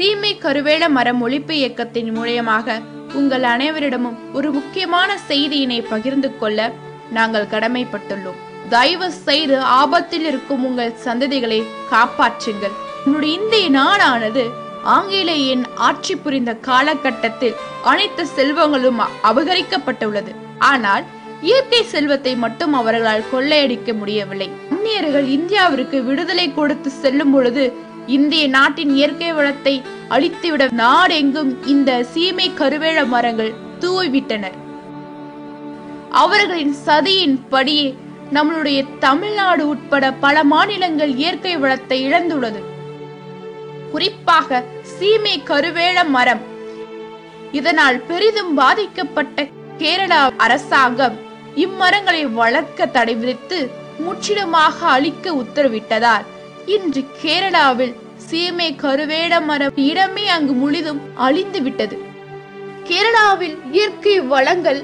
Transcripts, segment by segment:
சீமை கருவேல மரம் ஒழிப்பு இயக்கத்தின் மூலமாக உங்கள் அனைவரிடமும் ஒரு முக்கியமான செய்தியினை பகிர்ந்து கொள்ள நாங்கள் கடமைப்பட்டுள்ளோம். தயவு செய்து ஆபத்தில் இருக்கும் உங்கள் சந்ததிகளை காப்பாற்றுங்கள். உன்னுடைய இந்திய நாடானது ஆங்கிலேயன் ஆட்சி புரிந்த காலகட்டத்தில் அனைத்து செல்வங்களும் அபகரிக்கப்பட்டுள்ளது. ஆனால் இயற்கை செல்வத்தை மட்டும் அவர்களால் கொள்ளையடிக்க முடியவில்லை. அந்நியர்கள் இந்தியாவிற்கு விடுதலை கொடுத்து செல்லும் பொழுது இந்திய நாட்டின் இயற்கை வளத்தை அழித்துவிட நாடெங்கும் இந்த சீமை கருவேல மரங்கள் தூவிவிட்டனர். அவர்களின் சதியின் படியே நம்மளுடைய தமிழ்நாடு உட்பட பல மாநிலங்கள் இயற்கை வளத்தை இழந்துள்ளது. குறிப்பாக சீமை கருவேல மரம். இதனால் பெரிதும் பாதிக்கப்பட்ட கேரள அரசாங்கம் இம்மரங்களை வளர்க்க தடை விதித்து முற்றிலுமாக அழிக்க உத்தரவிட்டதால் இன்று கேரளாவில் சீமை கருவேல மரம் இடமே அங்கு முழுதும் அழிந்து விட்டது. கேரளாவில் இயற்கை வளங்கள்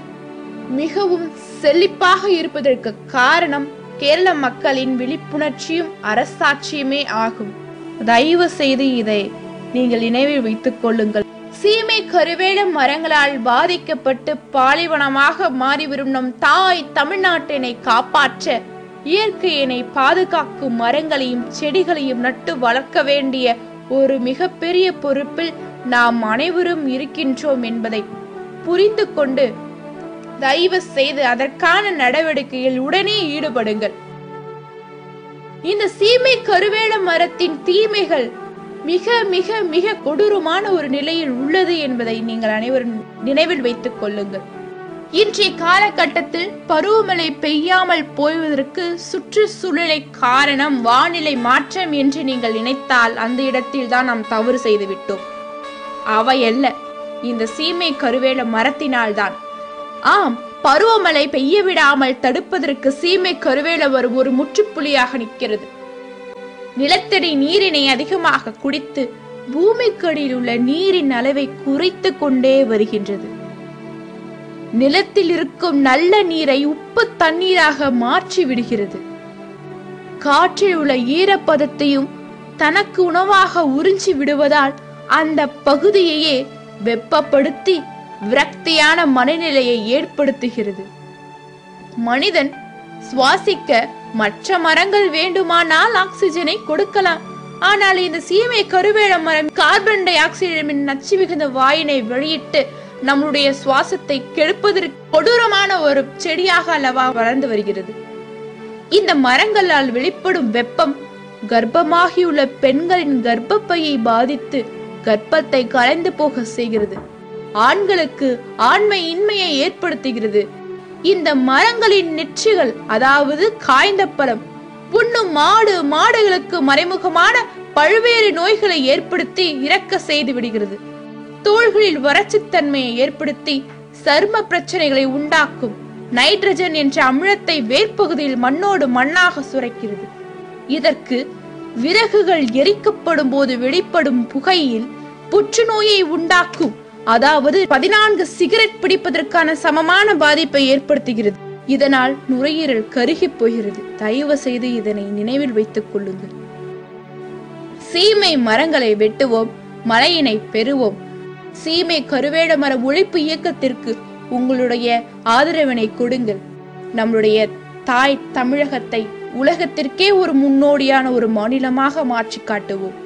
மிகவும் செழிப்பாக இருப்பதற்கு காரணம் கேரள மக்களின் விழிப்புணர்ச்சியும் அரசாட்சியுமே ஆகும். தயவு செய்து இதை நீங்கள் நினைவில் வைத்துக் கொள்ளுங்கள். சீமை கருவேல மரங்களால் பாதிக்கப்பட்டு பாலைவனமாக மாறிவரும் நம் தாய் தமிழ்நாட்டினை காப்பாற்ற இயற்கையினை பாதுகாக்கும் மரங்களையும் செடிகளையும் நட்டு வளர்க்க வேண்டிய ஒரு மிகப்பெரிய பொறுப்பில் நாம் அனைவரும் இருக்கின்றோம் என்பதை புரிந்து கொண்டு தயவு செய்து அதற்கான நடவடிக்கையில் உடனே ஈடுபடுங்கள். இந்த சீமை கருவேல மரத்தின் தீமைகள் மிக மிக மிக கொடூரமான ஒரு நிலையில் உள்ளது என்பதை நீங்கள் அனைவரும் நினைவில் வைத்துக் கொள்ளுங்கள். இன்றைய காலகட்டத்தில் பருவமழை பெய்யாமல் போவதற்கு சுற்றுச்சூழலை காரணம் வானிலை மாற்றம் என்று நீங்கள் நினைத்தால் அந்த இடத்தில் தான் நாம் தவறு செய்து விட்டோம். அவையல்ல, இந்த சீமை கருவேல மரத்தினால்தான். ஆம், பருவமழை பெய்ய விடாமல் தடுப்பதற்கு சீமை கருவேல மரம் ஒரு முற்றுப்புள்ளியாக நிற்கிறது. நிலத்தடி நீரினை அதிகமாக குடித்து பூமிக்கடியில் உள்ள நீரின் அளவை குறைத்து கொண்டே வருகின்றது. நிலத்தில் இருக்கும் நல்ல நீரை உப்பு தண்ணீராக மாற்றி விடுகிறது. காற்றில் உள்ள ஈரப்பதத்தையும் தனக்கு உணவாக உறிஞ்சி விடுவதால் அந்த பகுதியையே வெப்பப்படுத்தி விரக்தியான மனநிலையை ஏற்படுத்துகிறது. மனிதன் சுவாசிக்க மற்ற மரங்கள் வேண்டுமானால் ஆக்சிஜனை கொடுக்கலாம். ஆனால் இந்த சீமை கருவேல மரம் கார்பன் டை ஆக்சைடின் நச்சு மிகுந்த வாயினை வெளியிட்டு நம்முடைய சுவாசத்தை கெடுப்பதற்கு கொடூரமான ஒரு செடியாக அல்லவா வளர்ந்து வருகிறது. இந்த மரங்களால் வெளிப்படும் வெப்பம் கர்ப்பமாகியுள்ள பெண்களின் கர்ப்பப்பையை பாதித்து கர்ப்பத்தை கலைந்து போக செய்கிறது. ஆண்களுக்கு ஆண்மை இன்மையை ஏற்படுத்துகிறது. இந்த மரங்களின் நெற்றிகள், அதாவது காய்ந்த பழம், புண்ணும் மாடுகளுக்கு மறைமுகமான பல்வேறு நோய்களை ஏற்படுத்தி இறக்க செய்து விடுகிறது. தோள்களில் வறட்சித்தன்மையை ஏற்படுத்தி சரும பிரச்சனைகளை உண்டாக்கும். நைட்ரஜன் என்ற அமிலத்தை வேர்ப்பகுதியில் மண்ணோடு மண்ணாக சுரைக்கிறது. இதற்கு விறகுகள் எரிக்கப்படும் போது வெளிப்படும் புகையில் புற்றுநோயை உண்டாக்கும். அதாவது 14 சிகரெட் பிடிப்பதற்கான சமமான பாதிப்பை ஏற்படுத்துகிறது. இதனால் நுரையீரல் கருகி போகிறது. தயவு செய்து இதனை நினைவில் வைத்துக் கொள்ளுங்கள். சீமை மரங்களை வெட்டுவோம், மழையினை பெறுவோம். சீமை கருவேல மர ஒழிப்பு இயக்கத்திற்கு உங்களுடைய ஆதரவினை கொடுங்கள். நம்முடைய தாய் தமிழகத்தை உலகத்திற்கே ஒரு முன்னோடியான ஒரு மாநிலமாக மாற்றி காட்டுவோம்.